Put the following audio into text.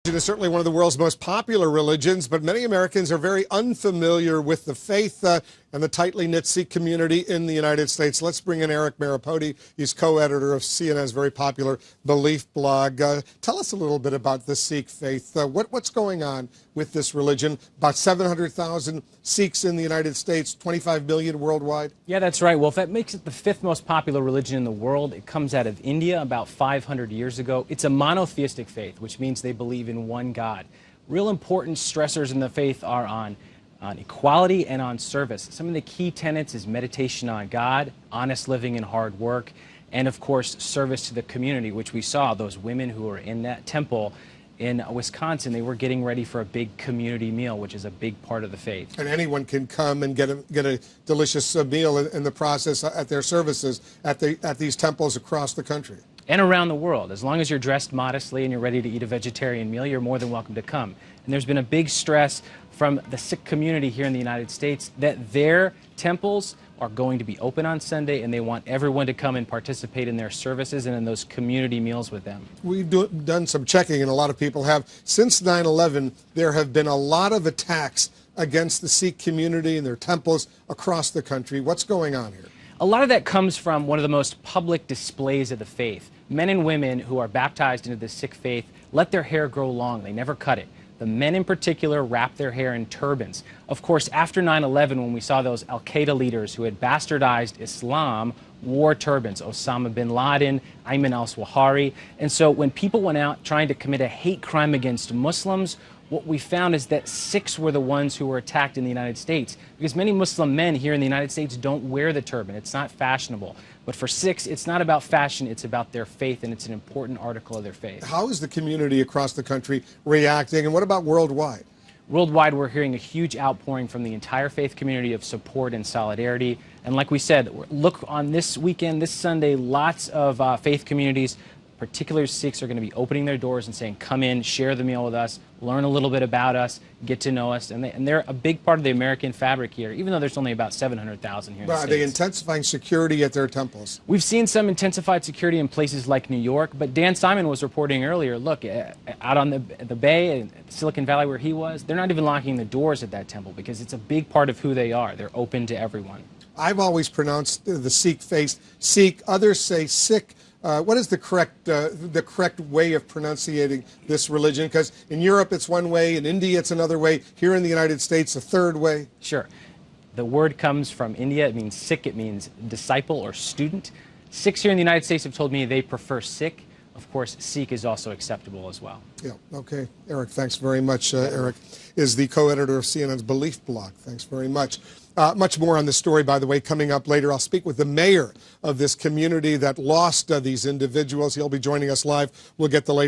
It is certainly one of the world's most popular religions, but many Americans are very unfamiliar with the faith and the tightly knit Sikh community in the United States. Let's bring in Eric Maripodi. He's co-editor of CNN's very popular Belief blog. Tell us a little bit about the Sikh faith. What's going on with this religion? About 700,000 Sikhs in the United States, 25 million worldwide. Yeah, that's right. Well, if that makes it the fifth most popular religion in the world, it comes out of India about 500 years ago. It's a monotheistic faith, which means they believe in one God. Real important stressors in the faith are on equality and on service. Some of the key tenets is meditation on God, honest living and hard work, and of course service to the community, which we saw those women who were in that temple in Wisconsin. They were getting ready for a big community meal, which is a big part of the faith. And anyone can come and get a delicious meal in the process at their services at these temples across the country. And around the world. As long as you're dressed modestly and you're ready to eat a vegetarian meal, you're more than welcome to come. And there's been a big stress from the Sikh community here in the United States that their temples are going to be open on Sunday, and they want everyone to come and participate in their services and in those community meals with them. We've done some checking, and a lot of people have. Since 9/11, there have been a lot of attacks against the Sikh community and their temples across the country. What's going on here? A lot of that comes from one of the most public displays of the faith. Men and women who are baptized into the Sikh faith let their hair grow long. They never cut it. The men in particular wrap their hair in turbans. Of course, after 9/11, when we saw those al-Qaeda leaders who had bastardized Islam wore turbans, Osama bin Laden, Ayman al-Zawahiri. And so when people went out trying to commit a hate crime against Muslims, what we found is that Sikhs were the ones who were attacked in the United States, because many Muslim men here in the United States don't wear the turban. It's not fashionable. But for Sikhs, it's not about fashion, it's about their faith, and it's an important article of their faith. How is the community across the country reacting, and what about worldwide? Worldwide, we're hearing a huge outpouring from the entire faith community of support and solidarity. And like we said, look on this weekend, this Sunday, lots of faith communities, particularly Sikhs, are going to be opening their doors and saying, come in, share the meal with us, learn a little bit about us, get to know us. And they're a big part of the American fabric here, even though there's only about 700,000 here in the States. Are they intensifying security at their temples? We've seen some intensified security in places like New York, but Dan Simon was reporting earlier, look, out on the Bay, in Silicon Valley where he was, they're not even locking the doors at that temple because it's a big part of who they are. They're open to everyone. I've always pronounced the Sikh faith Sikh. Others say Sikh. What is the correct way of pronunciating this religion? Because in Europe it's one way, in India it's another way, here in the United States a third way. Sure. The word comes from India. It means Sikh. It means disciple or student. Sikhs here in the United States have told me they prefer Sikh. Of course, Sikh is also acceptable as well. Yeah, okay. Eric, thanks very much. Eric is the co-editor of CNN's Belief blog. Thanks very much. Much more on this story, by the way, coming up later. I'll speak with the mayor of this community that lost these individuals. He'll be joining us live. We'll get the latest.